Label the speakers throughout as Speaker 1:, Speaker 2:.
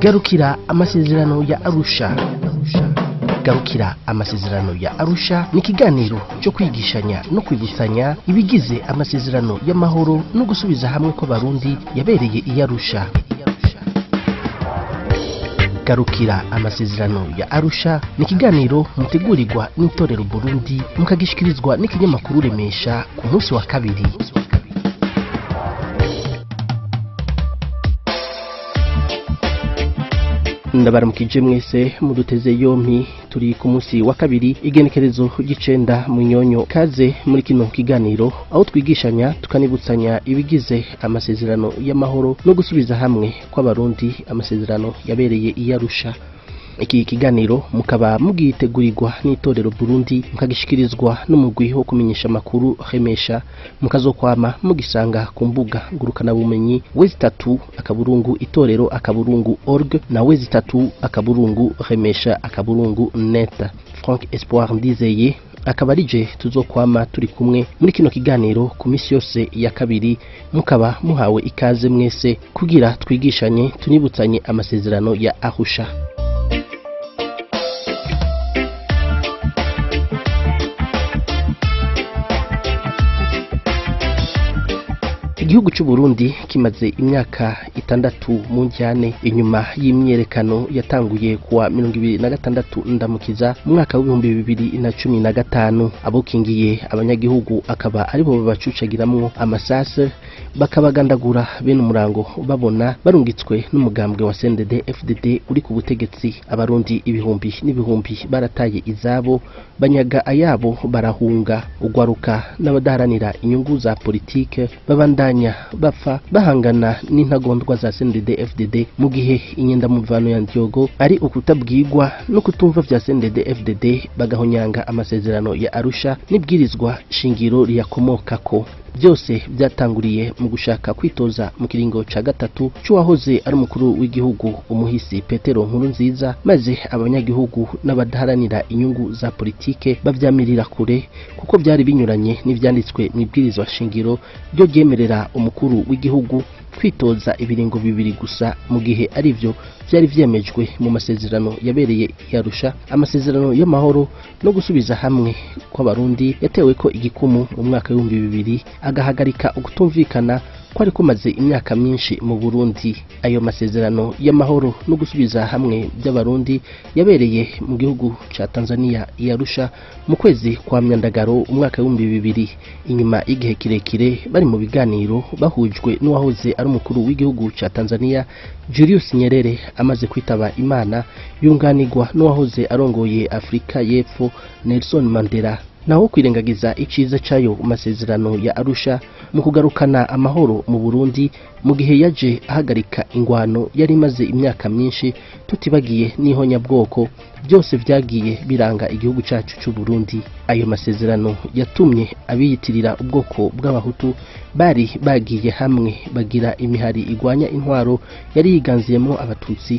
Speaker 1: Garukira amasezerano ya Arusha. Garukira amasezerano ya Arusha ni ikiganiro cyo kwigishanya no kwibutsanya ibigize amasezerano y'amahoro no gusubiza hamwe ko Barundi yabereye i Arusha. Garukira amasezerano ya Arusha ni ikiganiro mutegurirwa n'itorero Burundi mukagishikirizwa n'ikinyamakuru Remesha ku munsi wa kabiri. Ndabaramukije mwese muduteze yompi, turi ku munsi wa kabiri igenekerezo ry'icenda mu nyonyo. Kaze muri kino kiganiro aho twigishanya tukanibutsanya ibigize amasezerano y'amahoro no gusubiza hamwe kw'Abarundi, amasezerano yabereye i Arusha. Iki kiganiro mukaba mugitegurirwa n'itorero Burundi mukagishikirizwa n'umugwi wo kumenyesha makuru Remesha, mukazokwama mugisanga ku mbuga ngurukana bumenyi wezi3.itorero.org na wezi3.remesha.net. Franck Espoir NDIZEYE akaba arije tuzokwama turi kumwe muri kino kiganiro ku misi yose ya kabiri. Mukaba muhawe ikaze mwese kugira twigishanye tunibutsanye amasezerano ya Arusha. Igihugu cy'u Burundi kimaze imyaka 6 mu njyane inyuma y'imyerekano yatanguye kuwa 2026 ndamukiza mu mwaka w'2015. Abokingiye abanyagihugu akaba aribo babacucagiramwo amasase bakabagandagura bene umurango babona barungitswe n'umugambwe wa CNDD-FDD uri ku butegetsi. Abarundi ibihumbi n'ibihumbi barataye izabo, banyaga ayabo, barahunga. Ugwaruka n'abadaharanira inyungu za politike babandanya bapfa bahangana n'intagondwa za CNDD-FDD, mu gihe inyendamuvano ya Ndyogo ari ukutabwirwa no kutumva vya CNDD-FDD bagahonyanga amasezerano ya Arusha n'ibwirizwa shingiro riyakomokako. Byose byatanguriye mu gushaka kwitoza mu kiringo ca gatatu cy'uwahoze ari umukuru w'igihugu umuhisi Petero Nkurunziza, maze abanyagihugu n'abadaharanira inyungu za politike bavyamirira kure kuko byari binyuranye n'ivyanditswe mu ibwirizwa shingiro ryo ryemerera umukuru w'igihugu kwitoza ibiringo bibiri gusa, mu gihe arivyo byari vyemejwe mu masezerano yabereye i Arusha, amasezerano y'amahoro no gusubiza hamwe kw'Abarundi yatewe ko igikumu mu mwaka w'2000 agahagarika ukutumvikana kwari kumaze imyaka myinshi mu Burundi. Ayo masezerano y'amahoro no gusubiza hamwe by'Abarundi yabereye mu gihugu ca Tanzania i Arusha mu kwezi kwa Myandagaro umwaka w'2000, inyuma y'igihe kirekire bari mu biganiro bahujwe n'uwahoze ari umukuru w'igihugu ca Tanzania Julius Nyerere amaze kwitaba Imana, yunganirwa n'uwahoze arongoye Afrika y'Epfo Nelson Mandela. Naho kwirengagiza iciza cayo masezerano ya Arusha mu kugarukana amahoro mu Burundi, mu gihe yaje ahagarika ingwano yari imaze imyaka myinshi, tutibagiye n'ihonyabwoko, byose vyagiye biranga igihugu cacu cy'u Burundi. Ayo masezerano yatumye abiyitirira ubwoko bw'Abahutu bari bagiye hamwe bagira imihari igwanya intwaro yari yiganziyemo Abatutsi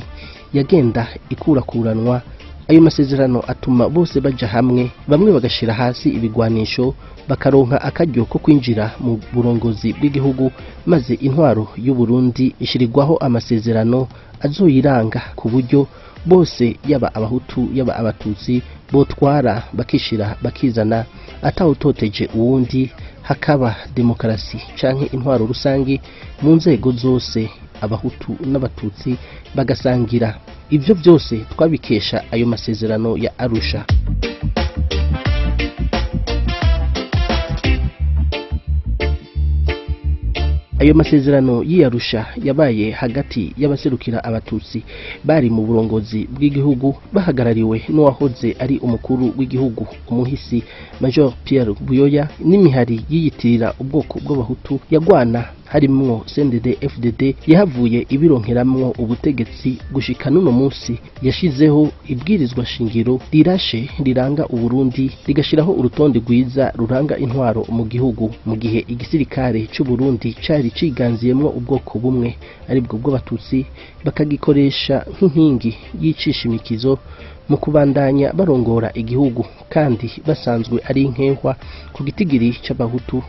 Speaker 1: yagenda ikurakuranwa. Ayo masezerano atuma bose baja hamwe, bamwe bagashira hasi ibigwanisho, bakaronka akaryo ko kwinjira mu burongozi bw'igihugu, maze intwaro y'u Burundi ishirirwaho amasezerano azoyiranga ku buryo bose, yaba Abahutu yaba Abatutsi, botwara bakishira bakizana atawutoteje uwundi, hakaba demokarasi canke intwaro rusangi mu nzego zose, Abahutu n'Abatutsi bagasangira. Ivyo byose twabikesha ayo masezerano ya Arusha. Ayo masezerano y'Arusha yabaye hagati y'abaserukira Abatutsi bari mu burongozi bw'igihugu bahagarariwe n'uwahoze ari umukuru w'igihugu umuhisi Major Pierre Buyoya, n'imihari yiyitirira ubwoko bw'Abahutu yagwana harimwo CNDD-FDD yahavuye ibironkeramwo ubutegetsi gushika n'uno munsi. Yashizeho ibwirizwa shingiro rirashe riranga Uburundi, rigashiraho urutonde rwiza ruranga intwaro mu gihugu, mu gihe igisirikare cy'u Burundi cari ciganziyemwo ubwoko bumwe aribwo bw'Abatutsi, bakagikoresha nk'inkingi y'icishimikizo mu kubandanya barongora igihugu, kandi basanzwe ari inkehwa ku gitigiri c'Abahutu,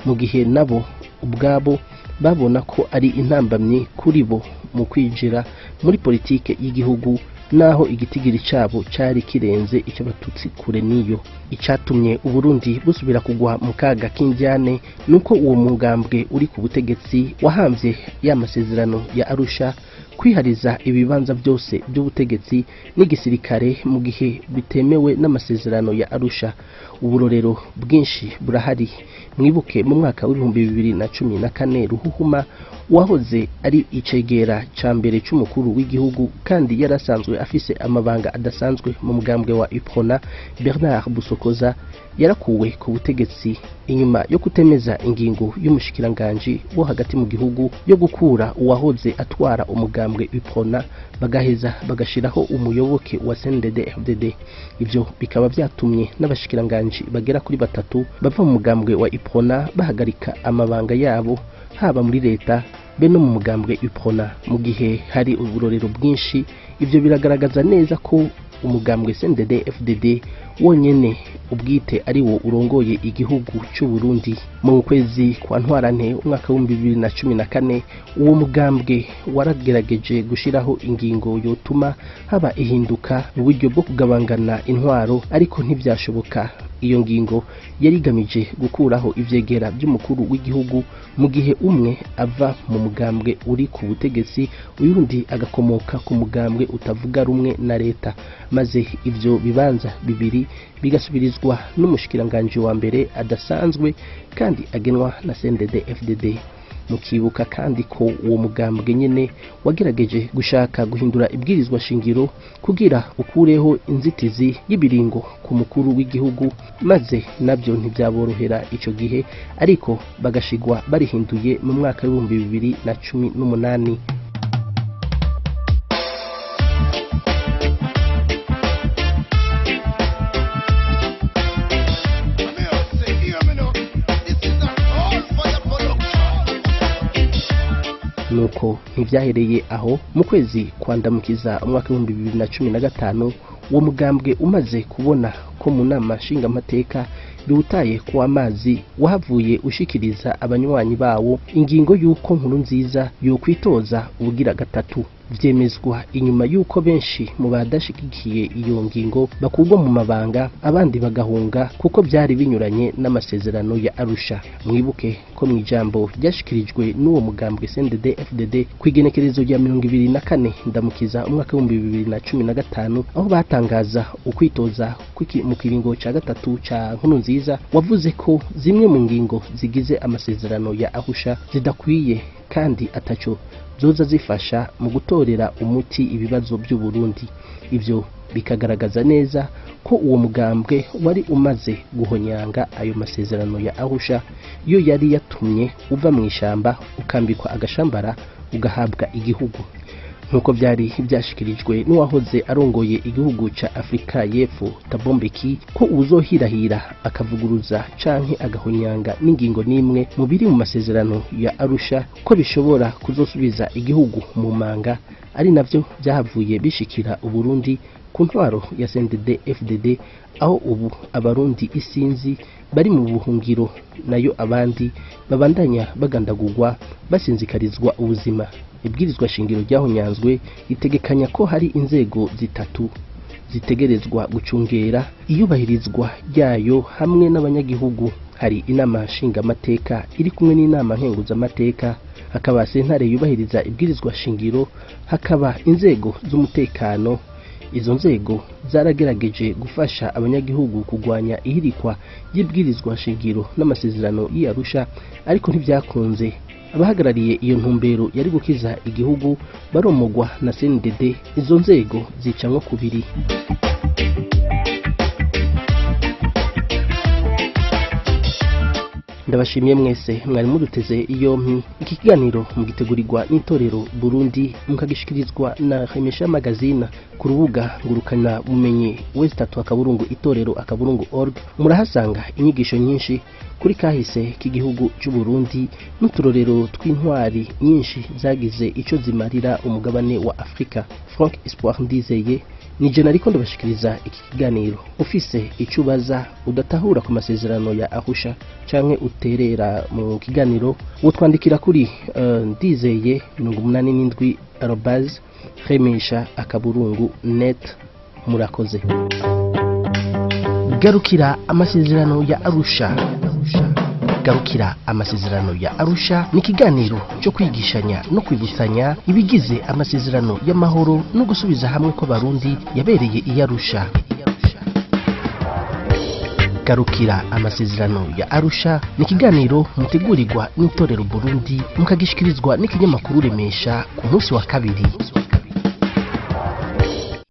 Speaker 1: mu gihe nabo ubwabo babona ko ari intambamye kuri bo mu kwinjira muri politike y'igihugu, naho igitigiri cabo cari kirenze icyo batutsi kure niyo. Icatumye Uburundi busubira kugwa mu kaga k'injyane nuko uwo mugambwe uri ku butegetsi wahamvye y'amasezerano ya Arusha kwihariza ibibanza byose by'ubutegetsi n'igisirikare mu gihe bitemewe n'amasezerano ya Arusha. Uburorero bwinshi burahari. Mwibuke mu mwaka w'2014 Ruhuhuma wahoze ari icegera ca mbere c'umukuru w'igihugu kandi yarasanzwe afise amabanga adasanzwe mu mugambwe wa UPRONA, Bernard Busokoza yarakuwe ku butegetsi inyuma yo kutemeza ingingo y'umushikiranganje wo hagati mu gihugu yo gukura uwahoze atwara umugambwe UPRONA bagaheza bagashiraho umuyoboke wa CNDD-FDD. Ivyo bikaba vyatumye n'abashikiranganje bagera kuri batatu bava mu mugambwe wa UPRONA bahagarika amabanga yabo haba muri leta be no mu mugambwe UPRONA. Mu gihe hari uburorero bwinshi, ivyo biragaragaza neza ko umugambwe CNDD-FDD wonyene ubwite ari wo urongoye igihugu cy'u Burundi. Mu kwezi kwa Ntwarante umwaka w'2014 uwo mugambwe waragerageje gushiraho ingingo yotuma haba ihinduka mu buryo bwo kugabangana intwaro, ariko ntivyashoboka. Iyo ngingo yarigamije gukuraho ivyegera by'umukuru w'igihugu mu gihe umwe ava mu mugambwe uri ku butegetsi, uyundi agakomoka ku mugambwe utavuga rumwe na leta, maze ivyo bibanza bibiri bigasubirizwa n'umushikiranganje wa mbere adasanzwe kandi agenwa na CNDD-FDD. Mukibuka kandi ko uwo mugambwe nyene wagerageje gushaka guhindura ibwirizwa shingiro kugira ukureho inzitizi y'ibiringo ku mukuru w'igihugu, maze nabyo ntibyaborohera ico gihe, ariko bagashigwa barihinduye mu mwaka w'2018. Nuko ntivyahereye aho. Mu kwezi kwandamukiza umwaka w'2015 uwo mugambwe umaze kubona ko mu nama nshingamateka biwutaye ku amazi, wahavuye ushikiriza abanywanyi bawo ingingo y'uko Nkurunziza yokwitoza ubugira gatatu. Vyemezwa inyuma y'uko benshi mu badashigikiye iyo ngingo bakugwa mu mabanga, abandi bagahunga kuko byari binyuranye n'amasezerano ya Arusha. Mwibuke ko mu ijambo ryashikirijwe n'uwo mugambwe CNDD-FDD kwigenekerezo rya 24 ndamukiza umwaka w'2015 aho batangaza ukwitoza mu kiringo ca gatatu ca Nkurunziza, wavuze ko zimwe mu ngingo zigize amasezerano ya Arusha zidakwiye kandi ataco zoza zifasha mu gutorera umuti ibibazo by'u Burundi. Ivyo bikagaragaza neza ko uwo mugambwe wari umaze guhonyanga ayo masezerano ya Arusha, yo yari yatumye uva mu ishamba ukambikwa agashambara ugahabwa igihugu. Nkuko byari byashikirijwe n'uwahoze arongoye igihugu ca Afrika y'Epfo Thabo Mbeki ko uzohirahira akavuguruza canke agahonyanga n'ingingo nimwe mu biri mu masezerano ya Arusha ko bishobora kuzosubiza igihugu mu manga, ari navyo byahavuye bishikira Uburundi ku ntwaro ya CNDD-FDD, aho ubu abarundi isinzi bari mu buhungiro, nayo abandi babandanya bagandagurwa basinzikarizwa ubuzima. Ibwirizwa shingiro ryahonyanzwe itegekanya ko hari inzego zitatu zitegerezwa gucungera iyubahirizwa ryayo hamwe n'abanyagihugu. Hari inama nshingamateka iri kumwe n'inama nkenguzamateka, hakaba sentare yubahiriza ibwirizwa shingiro, hakaba inzego z'umutekano. Izo nzego zaragerageje gufasha abanyagihugu kugwanya ihirikwa y'ibwirizwa shingiro n'amasezerano y'Arusha, ariko ntibyakunze. Abahagarariye iyo ntumbero yari gukiza igihugu baromogwa na CNDD. Izo nzego zicamwo kubiri. Ndabashimiye mwese mwari muduteze iyo iki kiganiro mugitegurirwa n'itorero Burundi, mukagishikirizwa na Remesha Magazine ku rubuga ngurukana bumenyi www.itorero.org. Murahasanga inyigisho nyinshi kuri kahise k'igihugu cy'u Burundi n'uturorero tw'intwari nyinshi zagize ico zimarira umugabane wa Afrika. Franck Espoir NDIZEYE nije nariko ndabashikiriza iki kiganiro. Ufise icubaza udatahura ku masezerano ya Arusha canke uterera mu kiganiro utwandikira kuri ndizeye 87@remesha_net. murakoze. Garukira amasezerano ya Arusha. Garukira amasezerano ya Arusha ni ikiganiro cyo kwigishanya no kwibutsanya ibigize amasezerano y'amahoro no gusubiza hamwe ko Barundi yabereye i Arusha. Garukira amasezerano ya Arusha ni ikiganiro mutegurirwa n'itorero Burundi mukagishikirizwa n'ikinyamakuru Remesha ku munsi wa kabiri.